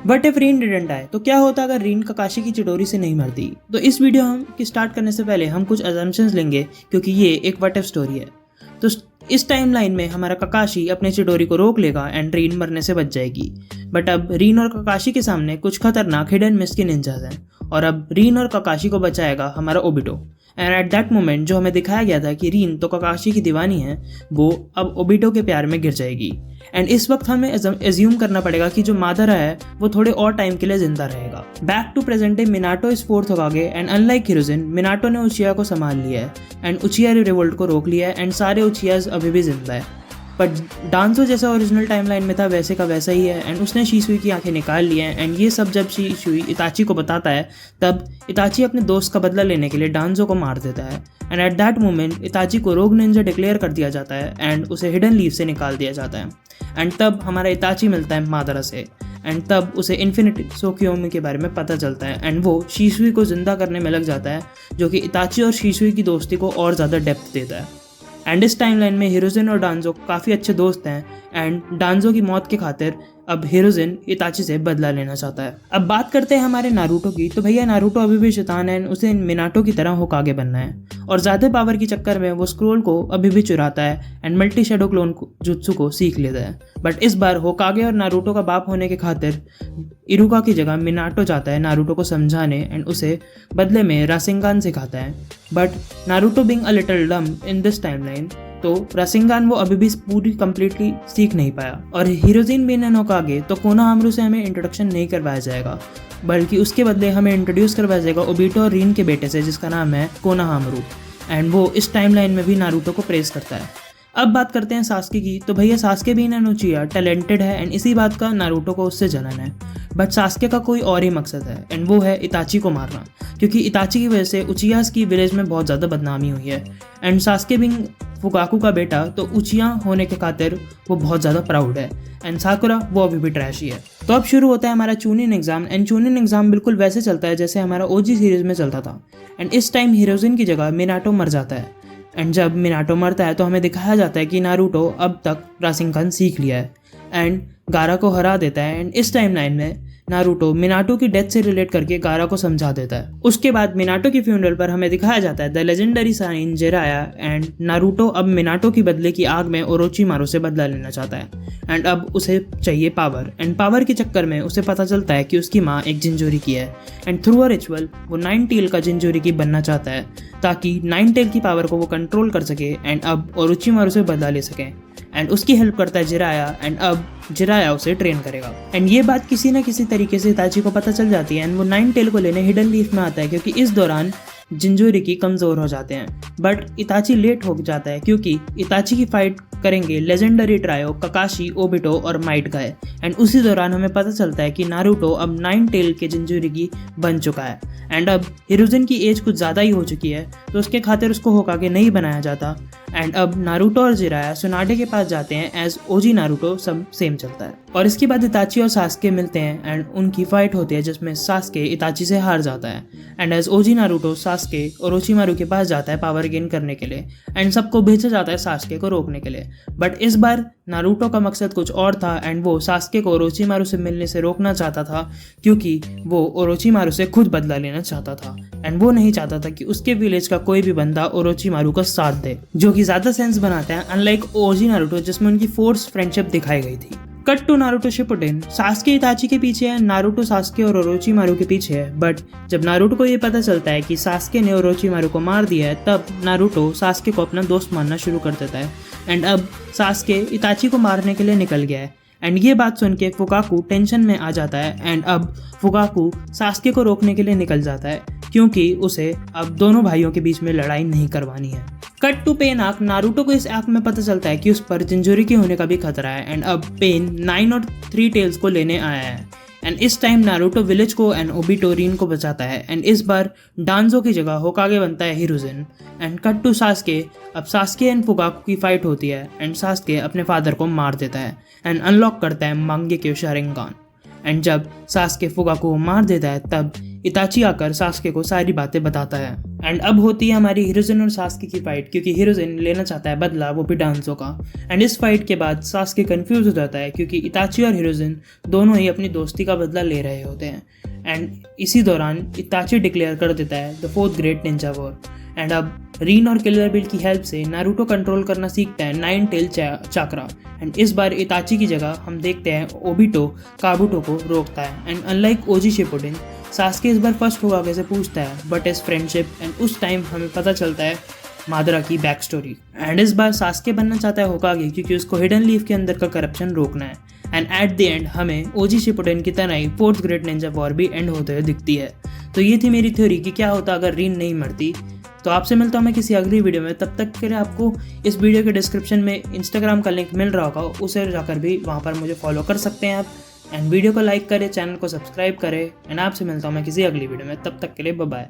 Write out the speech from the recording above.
But if Rin didn't die, तो क्या होता अगर रीन ककाशी की चिडोरी से नहीं मरती? तो इस वीडियो हम की स्टार्ट करने से पहले हम कुछ अजम्पशंस लेंगे, क्योंकि ये एक व्हाट इफ स्टोरी है। तो इस टाइमलाइन में हमारा ककाशी अपने चिडोरी को रोक लेगा एंड रीन मरने से बच जाएगी। बट अब रीन और ककाशी के सामने कुछ खतरनाक हिडन मिस के निंजास हैं, और अब रीन और ककाशी को बचाएगा हमारा Obito. And at that moment जो हमें दिखाया गया था कि रीन तो ककाशी की दीवानी है, वो अब ओबिटो के प्यार में गिर जाएगी। एंड इस वक्त हमें एज्यूम करना पड़ेगा कि जो मादरा है वो थोड़े और टाइम के लिए जिंदा रहेगा। Back to present day, Minato is fourth Hokage and unlike Hiruzen, Minato ने उचिया को संभाल लिया है एंड उचिया रिवोल्ट को रोक लिया है एंड सारे उचियाज अभी भी जिंदा है। बट डांसो जैसा ओरिजिनल टाइमलाइन में था वैसे का वैसा ही है एंड उसने शीशुई की आंखें निकाल ली हैं। एंड ये सब जब शीशुई इताची को बताता है, तब इताची अपने दोस्त का बदला लेने के लिए डांसो को मार देता है। एंड एट दैट मोमेंट इताची को रोग निंजा डिक्लेयर कर दिया जाता है एंड उसे हिडन लीफ से निकाल दिया जाता है। एंड तब हमारा इताची मिलता है मादरा से एंड तब उसे इन्फिनिटी सोक्योमी के बारे में पता चलता है एंड वो शीशुई को जिंदा करने में लग जाता है, जो कि इताची और शीशुई की दोस्ती को और ज़्यादा डेप्थ देता है। एंड इस टाइमलाइन में हिरोजिन और डांजो काफ़ी अच्छे दोस्त हैं एंड डांजो की मौत के खातिर अब हिरोजिन इताची से बदला लेना चाहता है। अब बात करते हैं हमारे नारुतो की। तो भैया नारुतो अभी भी शैतान है, उसे मिनाटो की तरह होकागे बनना है और ज़्यादा पावर के चक्कर में वो स्क्रोल को अभी भी चुराता है and multi shadow clone jutsu को सीख लेता है। बट इस बार होकागे और नारुतो का बाप होने के खातिर इरुका की जगह मिनाटो जाता है नारुतो को समझाने एंड उसे बदले में रासेंगान सिखाता है। But Naruto being a little डम इन दिस टाइमलाइन, तो रासेंगान वो अभी भी पूरी कंप्लीटली सीख नहीं पाया। और हिरोजिन बीइंग एन होकागे, तो कोनोहामारू से हमें इंट्रोडक्शन नहीं करवाया जाएगा, बल्कि उसके बदले हमें इंट्रोड्यूस करवाया जाएगा ओबिटो और रीन के बेटे से, जिसका नाम है कोनोहामारू। एंड वो इस टाइमलाइन में भी नारुतो को प्रेज करता है। अब बात करते हैं सास्के की। तो भैया सास्के भी एन उचिया टैलेंटेड है एंड इसी बात का नारुतो को उससे जलन है। बट सास्के का कोई और ही मकसद है एंड वो है इताची को मारना, क्योंकि इताची की वजह से उचियास की विलेज में बहुत ज़्यादा बदनामी हुई है। एंड सास्के बिंग फुकाकू का बेटा, तो उचिया होने के खातिर वो बहुत ज़्यादा प्राउड है एंड साकुरा वो अभी भी ट्रैश ही है। तो अब शुरू होता है हमारा चूनिन एग्जाम एंड चूनिन एग्जाम बिल्कुल वैसे चलता है जैसे हमारा ओजी सीरीज में चलता था। एंड इस टाइम हिरोजिन की जगह मिनाटो मर जाता है। एंड जब मिनाटो मरता है तो हमें दिखाया जाता है कि नारुतो अब तक रासेंगान सीख लिया है एंड गारा को हरा देता है। एंड इस टाइमलाइन में नारुतो मिनाटो की डेथ से रिलेट करके गारा को समझा देता है। उसके बाद मिनाटो की फ्यूनरल पर हमें दिखाया जाता है the legendary Sannin Jiraiya and Naruto अब मिनाटो की बदले की आग में ओरोचिमारू से बदला लेना चाहता है एंड अब उसे चाहिए पावर। एंड पावर के चक्कर में उसे पता चलता है कि उसकी माँ एक जिंजोरी की है एंड थ्रू अ रिचुअल वो 9 टेल का जिंजोरी की बनना चाहता है, ताकि 9 टेल की पावर को वो कंट्रोल कर सके एंड अब ओरोचिमारू से बदला ले सके। एंड उसकी हेल्प करता है जिराया एंड अब जिराया उसे ट्रेन करेगा। एंड ये बात किसी न किसी तरीके से इताची को पता चल जाती है एंड वो 9 टेल को लेने हिडन लीफ में आता है, क्योंकि इस दौरान जिंजोरी की कमज़ोर हो जाते हैं। बट इताची लेट हो जाता है, क्योंकि इताची की फाइट करेंगे लेजेंडरी ट्रायो ककाशी, ओबिटो और माइट गाय। एंड उसी दौरान हमें पता चलता है कि नारुतो अब 9 टेल के जिंजोरी की बन चुका है एंड अब हिरोजिन की एज कुछ ज़्यादा ही हो चुकी है, तो उसके खातिर उसको होकागे नहीं बनाया जाता। एंड अब नारुतो और जिराया सुनाडे के पास जाते हैं एज ओजी नारुतो, सब सेम चलता है। और इसके बाद इताची और सास्के मिलते हैं एंड उनकी फाइट होती है, जिसमें सास्के इताची से हार जाता है and as OG Naruto Sasuke Orochimaru के पास जाता है पावर गेन करने के लिए एंड सबको भेजा जाता है सास्के को रोकने के लिए। बट इस बार नारुतो का मकसद कुछ और था एंड वो सास्के को ओरोचिमारू से मिलने से रोकना चाहता था, क्योंकि वो ओरोचिमारू से खुद बदला लेना चाहता था एंड वो नहीं चाहता था कि उसके विलेज का कोई भी बंदा ओरोचिमारू का साथ दे, जो कि ज़्यादा सेंस बनाता है अनलाइक ओजी नारुतो जिसमें उनकी फोर्स फ्रेंडशिप दिखाई गई थी। Cut to Naruto Shippuden. Sasuke Itachi के पीछे है, नारुतो सास्के और ओरोचिमारू के पीछे है। बट जब नारुतो को ये पता चलता है कि सास्के ने ओरोचिमारू को मार दिया है, तब नारुतो सास्के को अपना दोस्त मानना शुरू कर देता है एंड अब सास्के इताची को मारने के लिए निकल गया है। एंड ये बात सुन के फुकाकू टेंशन में आ जाता है एंड अब फुकाकू सास्के को रोकने के लिए निकल जाता है, क्योंकि उसे अब दोनों भाइयों के बीच में लड़ाई नहीं करवानी है। Cut to Pain arc. Naruto को इस आर्क में पता चलता है कि उस पर जिंजोरी के होने का भी खतरा है एंड अब पेन 9 और 3 टेल्स को लेने आया है। एंड इस टाइम नारुतो विलेज को एंड ओबिटो रीन को बचाता है एंड इस बार डांजो की जगह होकागे बनता है Hiruzen. And cut to Sasuke. अब सास्के एंड फुकाकू की फाइट होती है एंड सास्के अपने फादर को मार देता है एंड अनलॉक करता है मांगेक्यो शारिंगान। एंड जब सास्के फुकाकू को मार देता है, तब इताची आकर सास्के को सारी बातें बताता है एंड अब होती है हमारी हिरोजिन और सास्के की फाइट, क्योंकि हिरोजिन लेना चाहता है बदला, वो भी डांसो का। एंड इस फाइट के बाद सास्के कंफ्यूज हो जाता है, क्योंकि इताची और हिरोजिन दोनों ही अपनी दोस्ती का बदला ले रहे होते हैं। एंड इसी दौरान इताची डिक्लेयर कर देता है the 4th great Ninja war. And अब रीन और किलर बिल की हेल्प से नारुतो कंट्रोल करना सीखता है 9 टेल चाक्रा। एंड इस बार इताची की जगह हम देखते हैं ओबिटो काबुटो को रोकता है। And unlike OG Shippuden, Sasuke इस बार फर्स्ट होकागे से पूछता है बट इज फ्रेंडशिप। एंड उस टाइम हमें पता चलता है मादरा की बैक स्टोरी। एंड इस बार सास्के बनना चाहता है होकागे, क्योंकि उसको हिडन लीफ के अंदर का करप्शन रोकना है। एंड एट द एंड हमें ओजी शिपुडेन की तरह ही 4th ग्रेट निंजा वॉर भी एंड होते हुए दिखती है। तो ये थी मेरी थ्योरी कि क्या होता अगर रीन नहीं मरती। तो आपसे मिलता हूँ मैं किसी अगली वीडियो में। तब तक के लिए आपको इस वीडियो के डिस्क्रिप्शन में इंस्टाग्राम का लिंक मिल रहा होगा, उसे जाकर भी वहाँ पर मुझे फॉलो कर सकते हैं आप। एंड वीडियो को लाइक करें, चैनल को सब्सक्राइब करें। एंड आपसे मिलता हूँ मैं किसी अगली वीडियो में। तब तक के लिए बाय बाय।